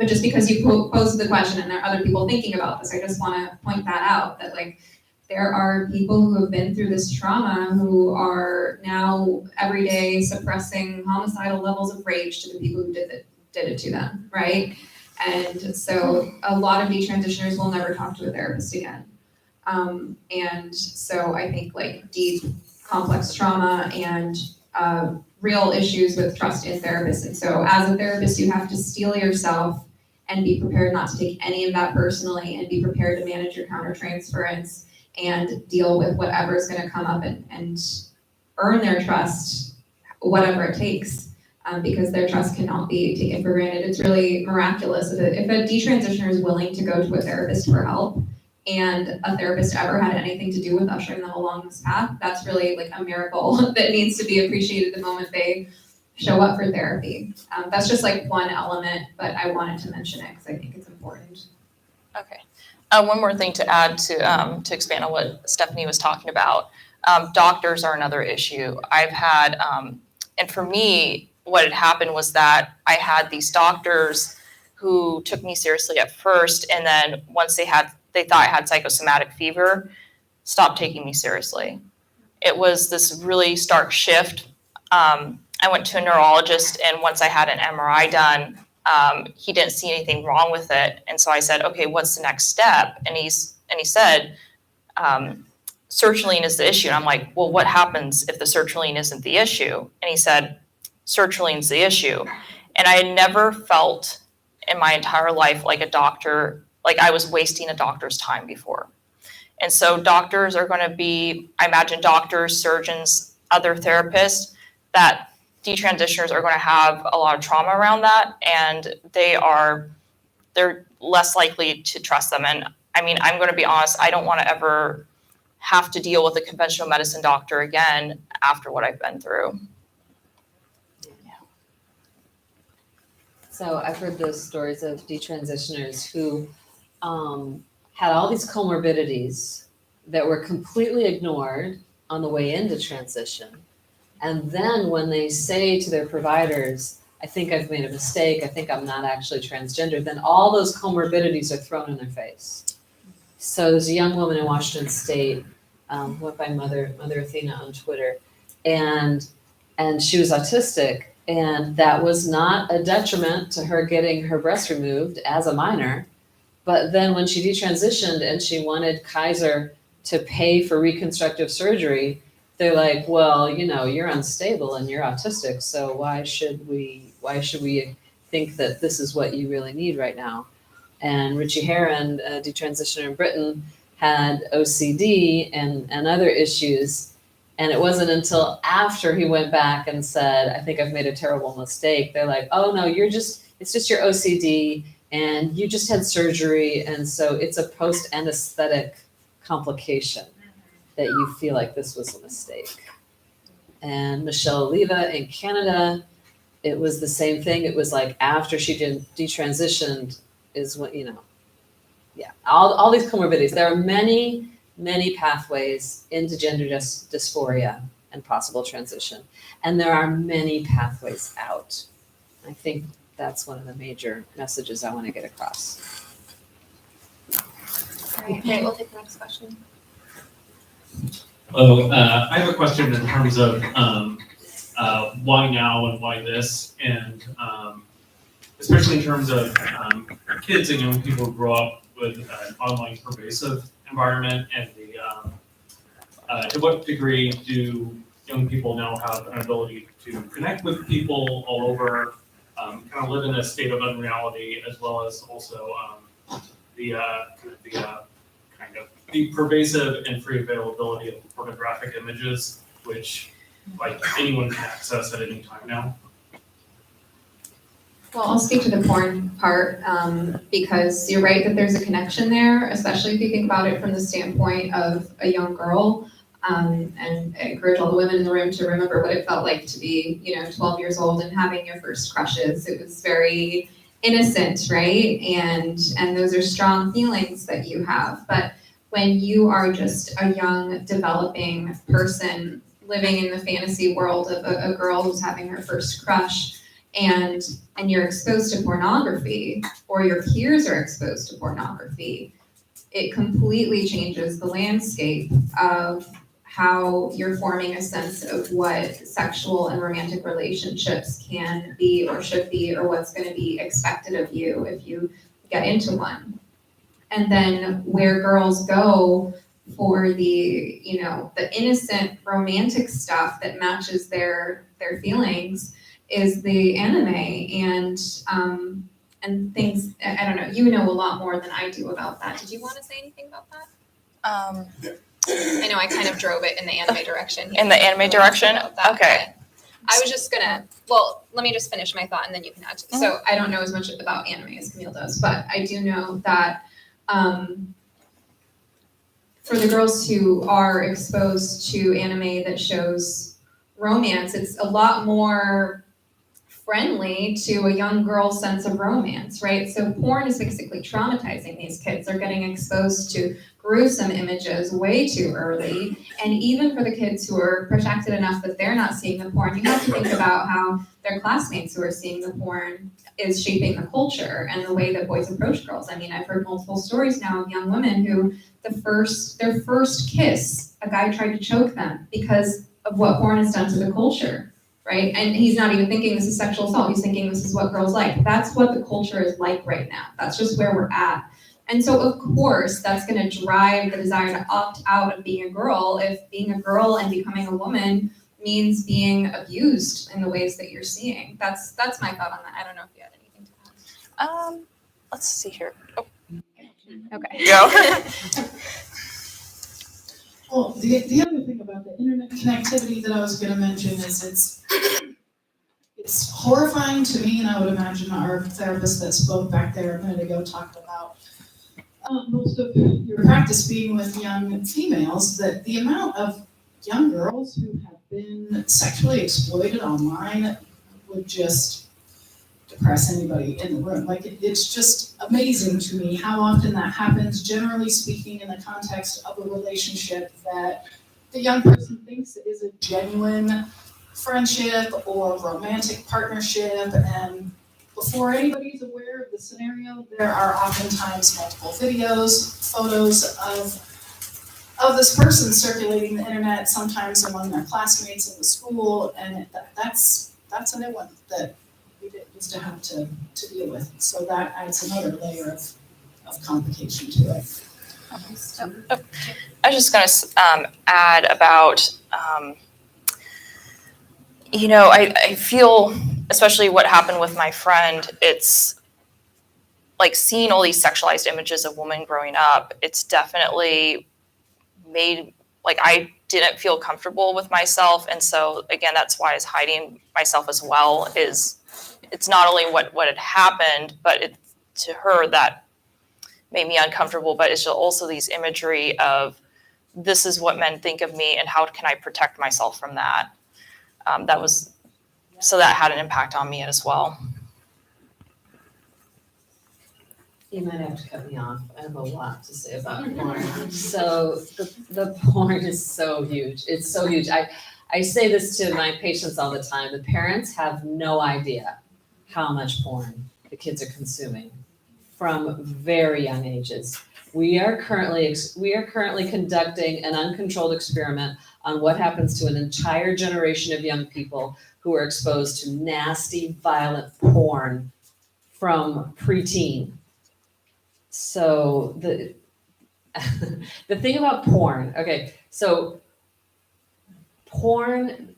just because you posed the question and there are other people thinking about this, I just want to point that out, that like, there are people who have been through this trauma who are now every day suppressing homicidal levels of rage to the people who did it to them, right? And so a lot of detransitioners will never talk to a therapist again. And so I think like deep, complex trauma and real issues with trust in therapists. And so as a therapist, you have to steel yourself and be prepared not to take any of that personally and be prepared to manage your countertransference and deal with whatever's going to come up and earn their trust, whatever it takes, because their trust cannot be taken for granted. It's really miraculous. If a detransitioner is willing to go to a therapist for help, and a therapist ever had anything to do with ushering them along this path, that's really like a miracle that needs to be appreciated the moment they show up for therapy. That's just like one element, but I wanted to mention it because I think it's important. Okay. One more thing to add to expand on what Stephanie was talking about. Doctors are another issue. I've had, and for me, what had happened was that I had these doctors who took me seriously at first, and then once they thought I had psychosomatic fever, stopped taking me seriously. It was this really stark shift. I went to a neurologist, and once I had an MRI done, he didn't see anything wrong with it. And so I said, okay, what's the next step? And he said, sertraline is the issue. And I'm like, well, what happens if the sertraline isn't the issue? And he said, sertraline's the issue. And I had never felt in my entire life like a doctor, like I was wasting a doctor's time before. And so doctors are going to be, I imagine doctors, surgeons, other therapists, that detransitioners are going to have a lot of trauma around that, and they're less likely to trust them. And I mean, I'm going to be honest, I don't want to ever have to deal with a conventional medicine doctor again after what I've been through. So I've heard those stories of detransitioners who had all these comorbidities that were completely ignored on the way into transition. And then when they say to their providers, I think I've made a mistake, I think I'm not actually transgender, then all those comorbidities are thrown in their face. So there's a young woman in Washington State, who went by Mother Athena on Twitter, and she was autistic, and that was not a detriment to her getting her breast removed as a minor. But then when she detransitioned and she wanted Kaiser to pay for reconstructive surgery, they're like, well, you know, you're unstable and you're autistic, so why should we think that this is what you really need right now? And Richie Heron, a detransitioner in Britain, had OCD and other issues. And it wasn't until after he went back and said, I think I've made a terrible mistake, they're like, oh no, it's just your OCD and you just had surgery. And so it's a post-anesthetic complication that you feel like this was a mistake. And Michelle Oliva in Canada, it was the same thing. It was like after she detransitioned is when, all these comorbidities. There are many, many pathways into gender dysphoria and possible transition. And there are many pathways out. I think that's one of the major messages I want to get across. All right, great. We'll take the next question. Hello, I have a question in terms of why now and why this, and especially in terms of kids and young people who grow up with an online pervasive environment, and to what degree do young people now have an ability to connect with people all over kind of live in a state of unreality, as well as also the pervasive and free availability of pornographic images, which like anyone can access at any time now. Well, I'll speak to the porn part, because you're right that there's a connection there, especially if you think about it from the standpoint of a young girl. And I encourage all the women in the room to remember what it felt like to be, 12 years old and having your first crushes. It was very innocent, right? And those are strong feelings that you have. But when you are just a young, developing person living in the fantasy world of a girl who's having her first crush, and you're exposed to pornography, or your peers are exposed to pornography, it completely changes the landscape of how you're forming a sense of what sexual and romantic relationships can be or should be, or what's going to be expected of you if you get into one. And then where girls go for the, the innocent romantic stuff that matches their feelings is the anime and things. I don't know, you know a lot more than I do about that. Did you want to say anything about that? I know I kind of drove it in the anime direction. In the anime direction? Okay. I was just gonna, let me just finish my thought and then you can add to it. So I don't know as much about anime as Camille does, but I do know that for the girls who are exposed to anime that shows romance, it's a lot more friendly to a young girl's sense of romance, right? So porn is basically traumatizing these kids. They're getting exposed to gruesome images way too early. And even for the kids who are protected enough that they're not seeing the porn, you have to think about how their classmates who are seeing the porn is shaping the culture and the way that boys approach girls. I mean, I've heard multiple stories now of young women who their first kiss, a guy tried to choke them because of what porn has done to the culture. Right? And he's not even thinking this is sexual assault. He's thinking this is what girls like. That's what the culture is like right now. That's just where we're at. And so of course, that's going to drive the desire to opt out of being a girl if being a girl and becoming a woman means being abused in the ways that you're seeing. That's my thought on that. I don't know if you had anything to add. Let's see here. Oh, Okay. go. Well, the other thing about the internet connectivity that I was going to mention is it's horrifying to me, and I would imagine our therapist that spoke back there a minute ago talked about most of your practice being with young females, that the amount of young girls who have been sexually exploited online would just depress anybody in the room. Like, it's just amazing to me how often that happens, generally speaking, in the context of a relationship that the young person thinks is a genuine friendship or romantic partnership. And before anybody's aware of the scenario, there are oftentimes multiple videos, photos of this person circulating the internet, sometimes among their classmates in the school, and that's a new one that we didn't used to have to deal with. So that adds another layer of complication to it. I was just going to add about, I feel, especially what happened with my friend, it's like seeing all these sexualized images of women growing up, it's definitely made, like, I didn't feel comfortable with myself. And so, again, that's why I was hiding myself as well, it's not only what had happened, but to her that made me uncomfortable, but it's also these imagery of this is what men think of me and how can I protect myself from that. That had an impact on me as well. You might have to cut me off. I have a lot to say about porn. So the porn is so huge. It's so huge. I say this to my patients all the time. The parents have no idea how much porn the kids are consuming from very young ages. We are currently conducting an uncontrolled experiment on what happens to an entire generation of young people who are exposed to nasty, violent porn from preteen. So the thing about porn, okay, so porn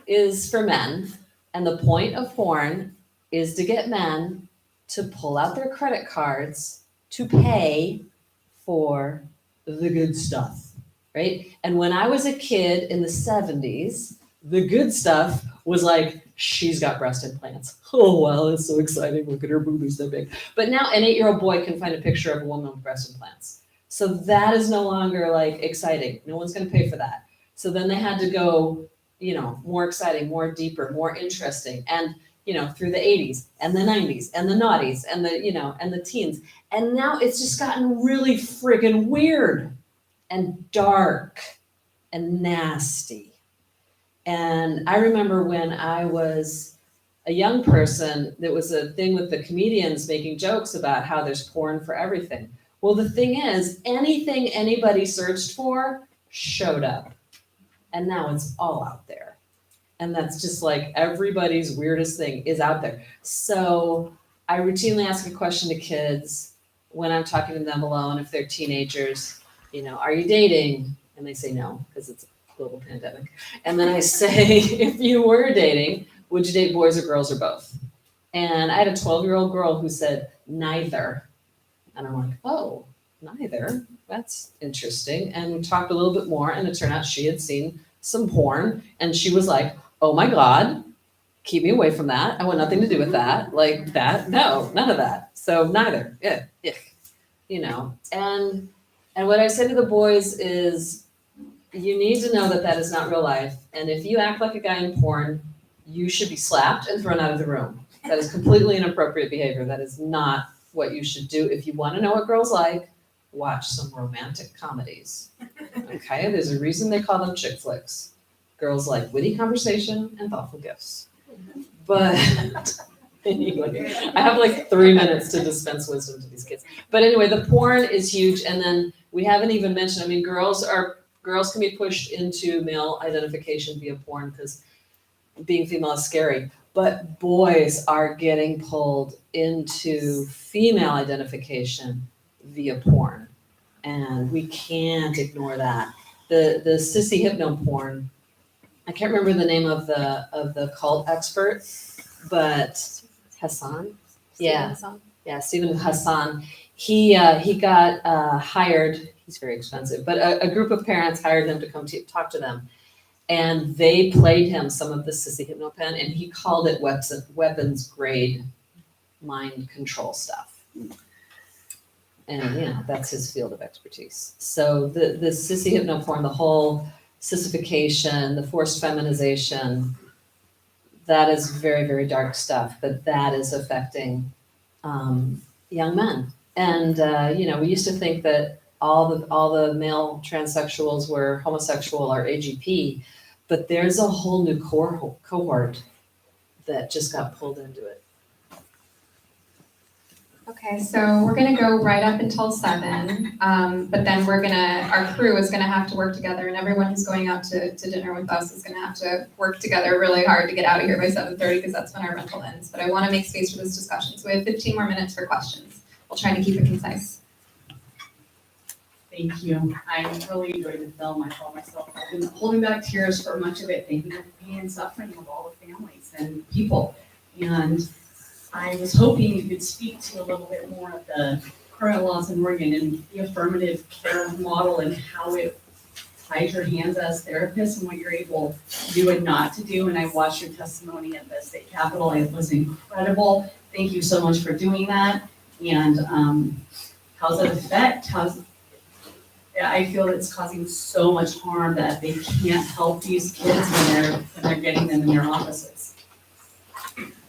is for men, and the point of porn is to get men to pull out their credit cards to pay for the good stuff, right? And when I was a kid in the 70s, the good stuff was like, she's got breast implants. Oh, wow, that's so exciting. Look at her boobies, they're big. But now an 8-year-old boy can find a picture of a woman with breast implants. So that is no longer like exciting. No one's gonna pay for that. So then they had to go, more exciting, more deeper, more interesting. And, through the 80s and the 90s and the noughties and and the teens. And now it's just gotten really friggin' weird and dark and nasty. And I remember when I was a young person, there was a thing with the comedians making jokes about how there's porn for everything. Well, the thing is, anything anybody searched for showed up. And now it's all out there. And that's just like everybody's weirdest thing is out there. So I routinely ask a question to kids when I'm talking to them alone, if they're teenagers, are you dating? And they say no, because it's a global pandemic. And then I say, if you were dating, would you date boys or girls or both? And I had a 12-year-old girl who said neither. And I'm like, oh, neither? That's interesting. And we talked a little bit more, and it turned out she had seen some porn, and she was like, oh my God, keep me away from that. I want nothing to do with that. Like that, no, none of that. So neither, yeah. And what I say to the boys is, you need to know that that is not real life. And if you act like a guy in porn, you should be slapped and thrown out of the room. That is completely inappropriate behavior. That is not what you should do. If you want to know what girls like, watch some romantic comedies. Okay, there's a reason they call them chick flicks. Girls like witty conversation and thoughtful gifts. But anyway, I have like 3 minutes to dispense wisdom to these kids. But anyway, the porn is huge. And then we haven't even mentioned, girls can be pushed into male identification via porn because being female is scary. But boys are getting pulled into female identification via porn. And we can't ignore that. The sissy hypno porn, I can't remember the name of the cult expert, but Hassan. Yeah, Stephen Hassan. He got hired. He's very expensive, but a group of parents hired him to come talk to them, and they played him some of the sissy hypnopen, and he called it weapons grade mind control stuff. And that's his field of expertise. So the sissy hypnoporn, the whole sissification, the forced feminization, that is very, very dark stuff, but that is affecting young men. And we used to think that all the male transsexuals were homosexual or AGP, but there's a whole new cohort that just got pulled into it. Okay, so we're gonna go right up until 7, but then our crew is gonna have to work together, and everyone who's going out to dinner with us is gonna have to work together really hard to get out of here by 7:30, because that's when our rental ends. But I wanna make space for this discussion, so we have 15 more minutes for questions. We'll try to keep it concise. Thank you. I really enjoyed the film. I saw myself. I've been holding back tears for much of it, thinking of the pain and suffering of all the families and people. And I was hoping you could speak to a little bit more of the current laws in Oregon and the affirmative care model and how it ties your hands as therapists and what you're able to do and not to do. And I watched your testimony at the state capitol. It was incredible. Thank you so much for doing that. And how's it affect? I feel it's causing so much harm that they can't help these kids when they're getting them in their offices.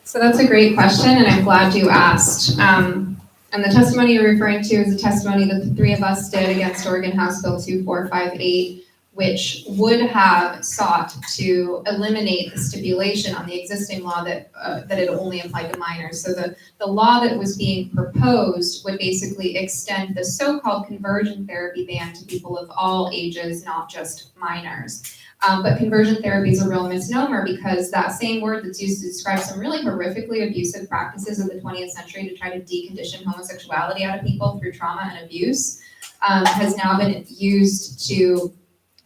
So that's a great question, and I'm glad you asked. And the testimony you're referring to is a testimony that the 3 of us did against Oregon House Bill 2458, which would have sought to eliminate the stipulation on the existing law that it only applied to minors. So the law that was being proposed would basically extend the so-called conversion therapy ban to people of all ages, not just minors. But conversion therapy is a real misnomer, because that same word that's used to describe some really horrifically abusive practices of the 20th century to try to decondition homosexuality out of people through trauma and abuse has now been used to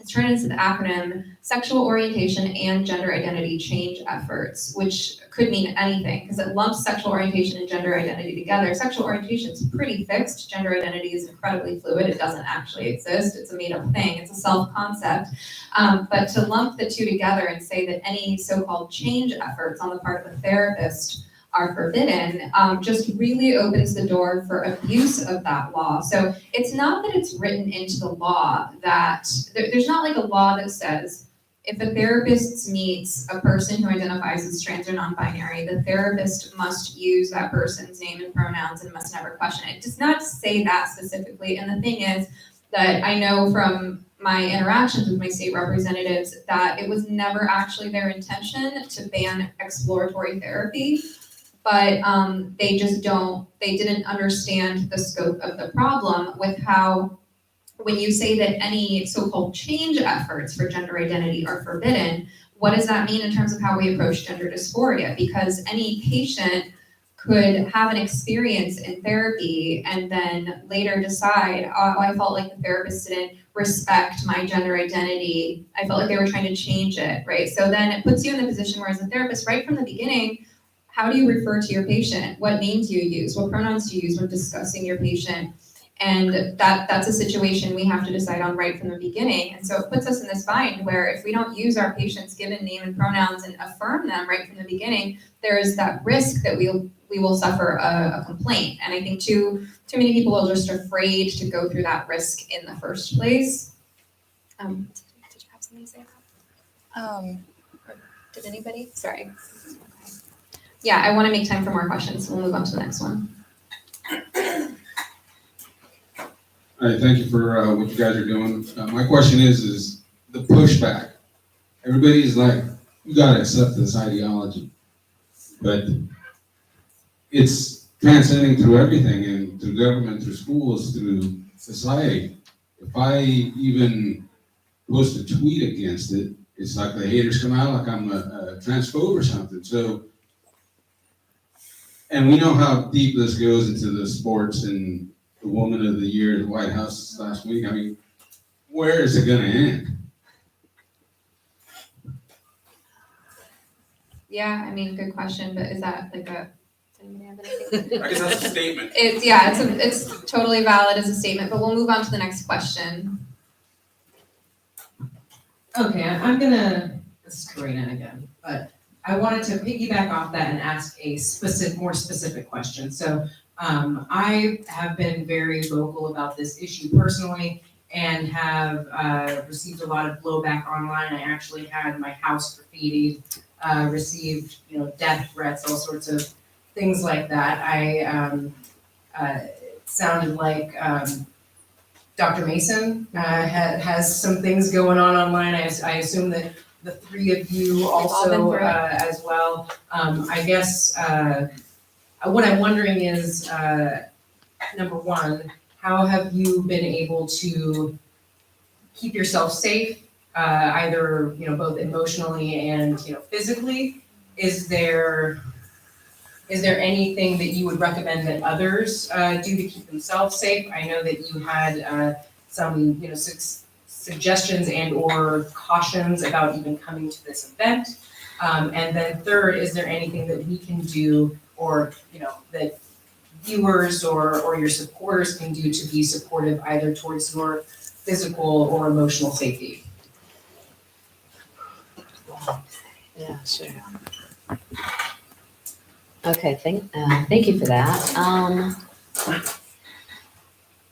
it's turned into the acronym Sexual Orientation and Gender Identity Change Efforts, which could mean anything because it lumps sexual orientation and gender identity together. Sexual orientation is pretty fixed. Gender identity is incredibly fluid. It doesn't actually exist. It's a made-up thing. It's a self-concept. But to lump the two together and say that any so-called change efforts on the part of a therapist are forbidden, just really opens the door for abuse of that law. So it's not that it's written into the law that, there's not like a law that says, if a therapist meets a person who identifies as trans or non-binary, the therapist must use that person's name and pronouns and must never question it. It does not say that specifically. And the thing is that I know from my interactions with my state representatives that it was never actually their intention to ban exploratory therapy. But they didn't understand the scope of the problem with how, when you say that any so-called change efforts for gender identity are forbidden, what does that mean in terms of how we approach gender dysphoria? Because any patient could have an experience in therapy and then later decide, oh, I felt like the therapist didn't respect my gender identity. I felt like they were trying to change it, right? So then it puts you in the position where as a therapist, right from the beginning, how do you refer to your patient? What names do you use? What pronouns do you use when discussing your patient? And that's a situation we have to decide on right from the beginning. And so it puts us in this bind where if we don't use our patient's given name and pronouns and affirm them right from the beginning, there is that risk that we will suffer a complaint. And I think too many people are just afraid to go through that risk in the first place. Did you have something to say about that? Did anybody? Sorry. Yeah, I want to make time for more questions. We'll move on to the next one. All right, thank you for what you guys are doing. My question is the pushback. Everybody's like, you gotta accept this ideology, but it's transcending through everything and through government, through schools, through society. If I even post a tweet against it, it's like the haters come out like I'm a transphobe or something. So, and we know how deep this goes into the sports and the Woman of the Year at the White House last week. I mean, where is it gonna end? Yeah, I mean, good question, but is that like a, does anybody have anything? I guess that's a statement. It's totally valid as a statement, but we'll move on to the next question. Okay, I'm gonna, this is Karina again, but I wanted to piggyback off that and ask a more specific question. So I have been very vocal about this issue personally and have received a lot of blowback online. I actually had my house graffitied, received death threats, all sorts of things like that. It sounded like Dr. Mason has some things going on online. I assume that the three of you also as well. I guess what I'm wondering is, number one, how have you been able to keep yourself safe, either both emotionally and physically? Is there anything that you would recommend that others do to keep themselves safe? I know that you had some suggestions and or cautions about even coming to this event. And then third, is there anything that we can do or that viewers or your supporters can do to be supportive either towards your physical or emotional safety? Yeah, sure. Okay, thank you for that.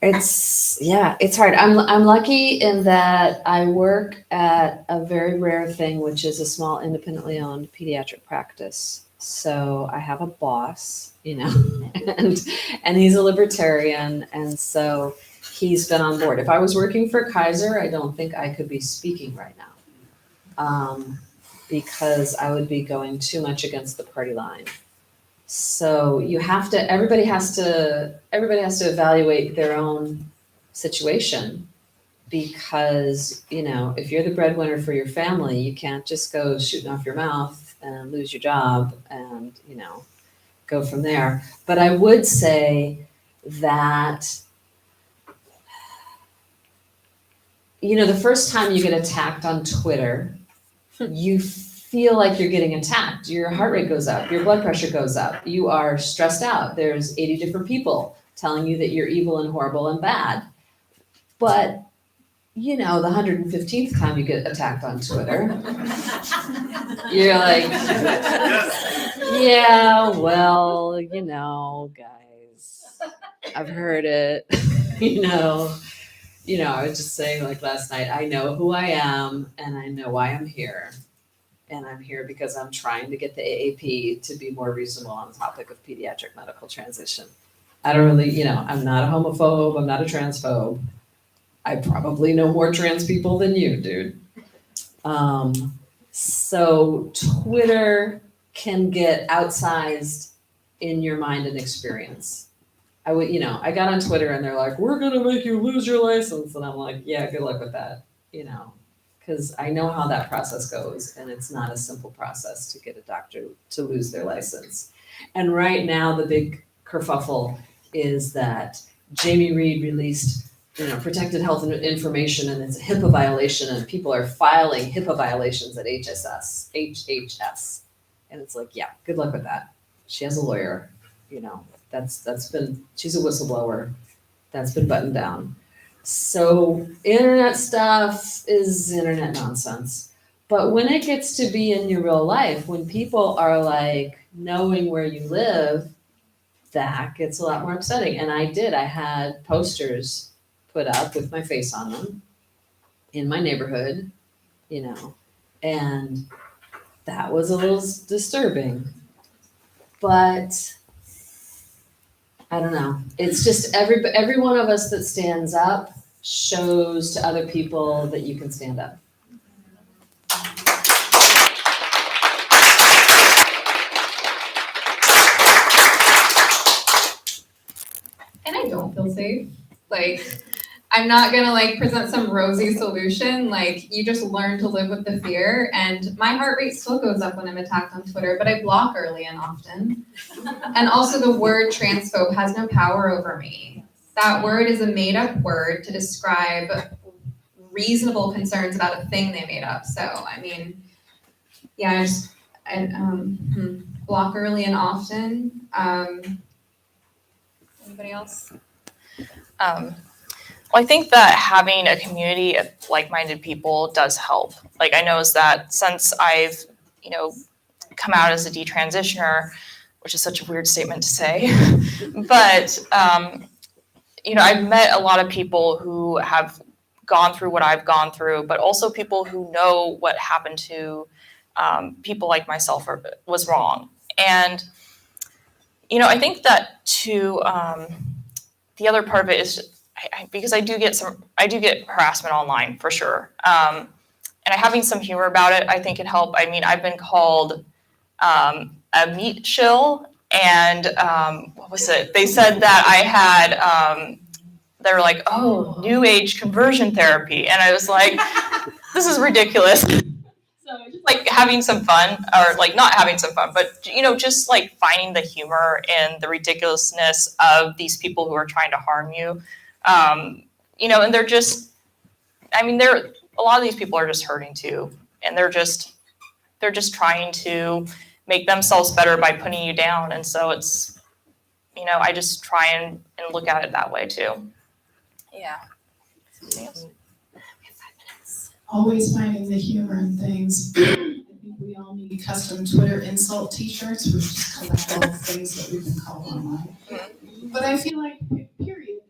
It's hard. I'm lucky in that I work at a very rare thing, which is a small independently owned pediatric practice. So I have a boss, and he's a libertarian, and so he's been on board. If I was working for Kaiser, I don't think I could be speaking right now, because I would be going too much against the party line. So everybody has to evaluate their own situation, because, if you're the breadwinner for your family, you can't just go shooting off your mouth and lose your job and, go from there. But I would say that you know, the first time you get attacked on Twitter, you feel like you're getting attacked. Your heart rate goes up, your blood pressure goes up, you are stressed out. There's 80 different people telling you that you're evil and horrible and bad. But, you know, the 115th time you get attacked on Twitter, you're like, yeah, well, you know, guys, I've heard it, you know, I was just saying like last night, I know who I am and I know why I'm here. And I'm here because I'm trying to get the AAP to be more reasonable on the topic of pediatric medical transition. I don't really, you know, I'm not a homophobe, I'm not a transphobe. I probably know more trans people than you, dude. So Twitter can get outsized in your mind and experience. I would, you know, I got on Twitter and they're like, we're gonna make you lose your license. And I'm like, yeah, good luck with that, you know, because I know how that process goes and it's not a simple process to get a doctor to lose their license. And right now, the big kerfuffle is that Jamie Reed released, you know, protected health information and it's a HIPAA violation and people are filing HIPAA violations at HHS. And it's like, yeah, good luck with that. She has a lawyer, you know, she's a whistleblower. That's been buttoned down. So internet stuff is internet nonsense. But when it gets to be in your real life, when people are like knowing where you live, that gets a lot more upsetting. And I had posters put up with my face on them in my neighborhood, you know, and that was a little disturbing. But I don't know. It's just every one of us that stands up shows to other people that you can stand up. And I don't feel safe. Like, I'm not gonna like present some rosy solution. Like, you just learn to live with the fear. And my heart rate still goes up when I'm attacked on Twitter, but I block early and often. And also the word transphobe has no power over me. That word is a made up word to describe reasonable concerns about a thing they made up. So, I mean, yeah, block early and often. Anybody else? Well, I think that having a community of like-minded people does help. Like, I know that since I've, you know, come out as a detransitioner, which is such a weird statement to say, but, you know, I've met a lot of people who have gone through what I've gone through, but also people who know what happened to people like myself was wrong. And, you know, I think that too, the other part of it is because I do get harassment online for sure. And having some humor about it, I think it helped. I mean, I've been called a meat shill, and what was it? They said that I had, they were like, oh, new age conversion therapy. And I was like, this is ridiculous. So just like having some fun, or like not having some fun, but, you know, just like finding the humor in the ridiculousness of these people who are trying to harm you. You know, and they're just, I mean, a lot of these people are just hurting too. And they're just trying to make themselves better by putting you down. And so it's, you know, I just try and look at it that way too. Yeah. Something else? We have 5 minutes. Always finding the humor in things. I think we all need custom Twitter insult t-shirts, which just collect all the things that we've been called online. But I feel like, period,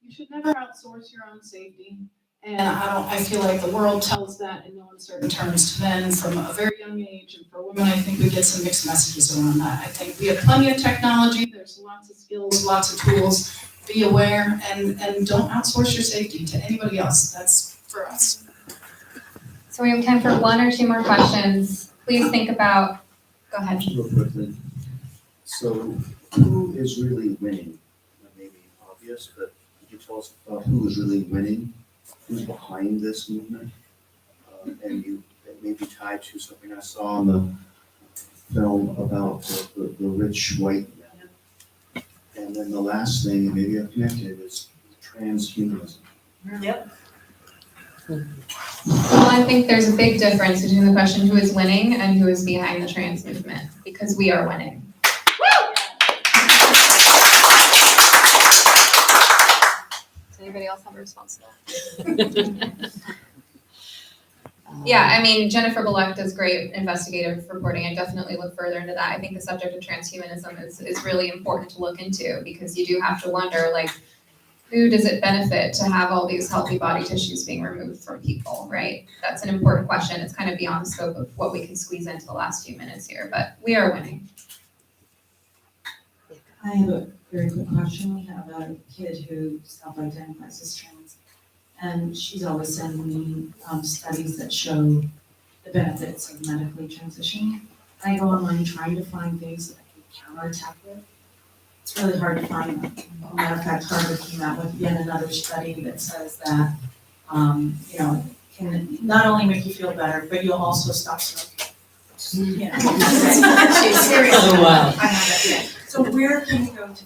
you should never outsource your own safety. And I feel like the world tells that in no uncertain terms to men from a very young age. And for women, I think we get some mixed messages around that. I think we have plenty of technology. There's lots of skills, lots of tools. Be aware and don't outsource your safety to anybody else. That's for us. So we have time for 1 or 2 more questions. Please think about, go ahead. Real quickly. So who is really winning? That may be obvious, but could you tell us about who is really winning? Who's behind this movement? And it may be tied to something I saw in the film about the rich white men. And then the last thing, and maybe I've connected, is transhumanism. Yep. Well, I think there's a big difference between the question who is winning and who is behind the trans movement, because we are winning. Does anybody else have a response to that? Yeah, I mean, Jennifer Bullock does great investigative reporting. I definitely look further into that. I think the subject of transhumanism is really important to look into, because you do have to wonder, like, who does it benefit to have all these healthy body tissues being removed from people, right? That's an important question. It's kind of beyond the scope of what we can squeeze into the last few minutes here, but we are winning. I have a very quick question. We have a kid who self-identifies as trans, and she's always sending me studies that show the benefits of medically transitioning. I go online trying to find things that I can counterattack with. It's really hard to find them. Matter of fact, Harvard came out with yet another study that says that, it can not only make you feel better, but you'll also stop smoking. You know, she's serious. Oh, wow. I have that, yeah. So where can you go to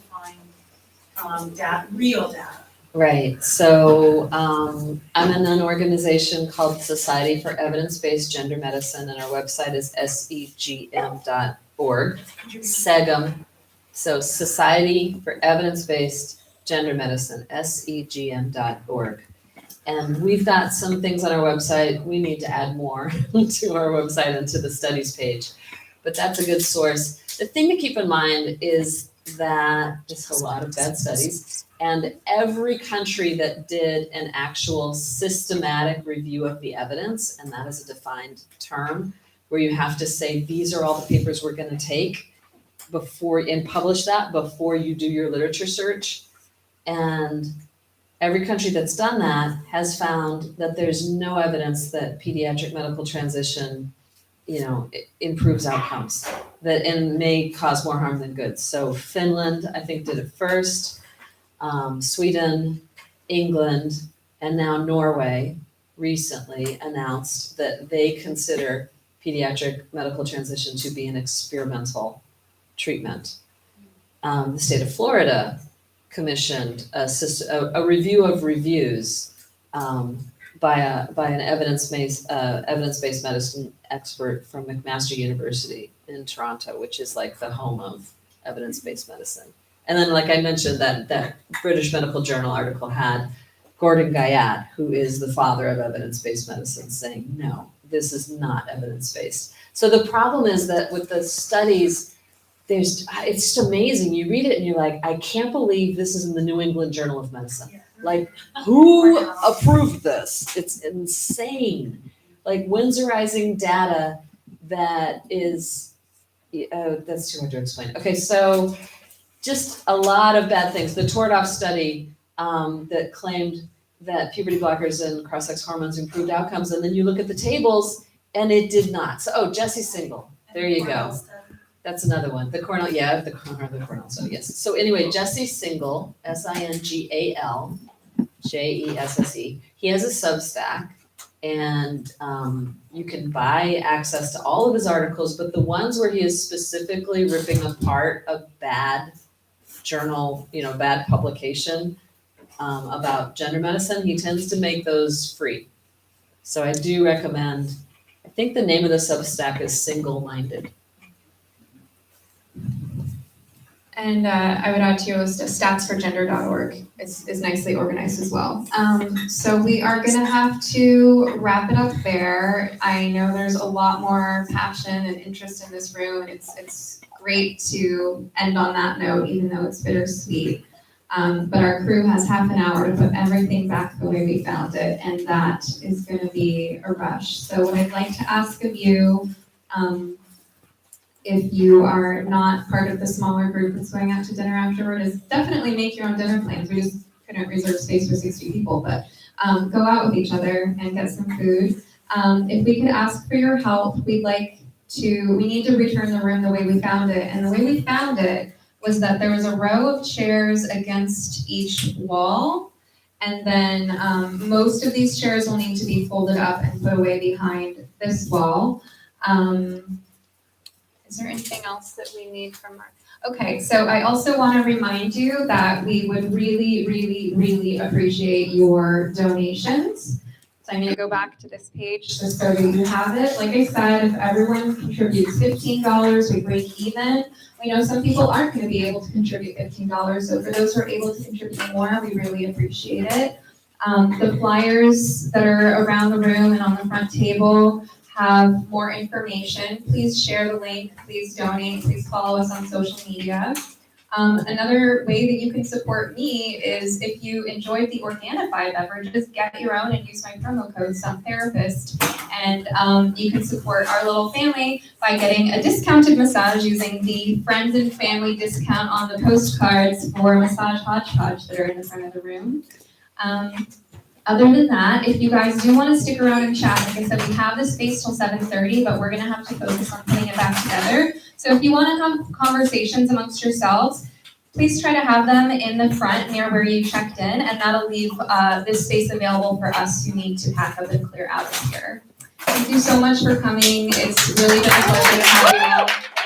find real data? Right, so I'm in an organization called Society for Evidence-Based Gender Medicine, and our website is segm.org, SEGM, so Society for Evidence-Based Gender Medicine, segm.org. And we've got some things on our website. We need to add more to our website and to the studies page, but that's a good source. The thing to keep in mind is that there's a lot of bad studies, and every country that did an actual systematic review of the evidence, and that is a defined term, where you have to say, these are all the papers we're gonna take and publish that before you do your literature search. And every country that's done that has found that there's no evidence that pediatric medical transition, improves outcomes, and may cause more harm than good. So Finland, I think, did it first, Sweden, England, and now Norway recently announced that they consider pediatric medical transition to be an experimental treatment. The state of Florida commissioned a review of reviews by an evidence-based medicine expert from McMaster University in Toronto, which is like the home of evidence-based medicine. And then, like I mentioned, that British Medical Journal article had Gordon Guyat, who is the father of evidence-based medicine, saying, no, this is not evidence-based. So the problem is that with the studies, it's just amazing. You read it and you're like, I can't believe this is in the New England Journal of Medicine. Yeah. Like, who approved this? It's insane. Like Windsorizing data that is, that's too hard to explain. Okay, so just a lot of bad things. The Tordov study that claimed that puberty blockers and cross-sex hormones improved outcomes, and then you look at the tables and it did not. So, Jesse Singal, there you go. That's another one. The Cornell study, yes. So anyway, Jesse Singal, Singal, Jesse, he has a Substack, and you can buy access to all of his articles, but the ones where he is specifically ripping apart a bad journal, bad publication about gender medicine, he tends to make those free. So I do recommend, I think the name of the Substack is Single-Minded. And I would add to your list of statsforgender.org. Is nicely organized as well. So we are gonna have to wrap it up there. I know there's a lot more passion and interest in this room, and it's great to end on that note, even though it's bittersweet. But our crew has half an hour to put everything back the way we found it, and that is gonna be a rush. So what I'd like to ask of you, if you are not part of the smaller group that's going out to dinner afterward, is definitely make your own dinner plans. We just couldn't reserve space for 60 people, but go out with each other and get some food. If we could ask for your help, we need to return the room the way we found it. And the way we found it was that there was a row of chairs against each wall. And then most of these chairs will need to be folded up and put away behind this wall. Is there anything else that we need from our? Okay, so I also want to remind you that we would really, really, really appreciate your donations So I'm gonna go back to this page just so that you have it. Like I said, if everyone contributes $15, we break even. We know some people aren't gonna be able to contribute $15, so for those who are able to contribute more, we really appreciate it. The flyers that are around the room and on the front table have more information. Please share the link, please donate, please follow us on social media. Another way that you can support me is if you enjoyed the Organifi beverages, get your own and use my promo code SOMETherapist. And you can support our little family by getting a discounted massage using the friends and family discount on the postcards for Massage Hodgepodge that are in the front of the room. Other than that, if you guys do want to stick around and chat, like I said, we have this space till 7:30, but we're going to have to focus on putting it back together. So if you want to have conversations amongst yourselves, please try to have them in the front near where you checked in, and that'll leave this space available for us who need to pack up and clear out of here. Thank you so much for coming. It's really been a pleasure to have you all.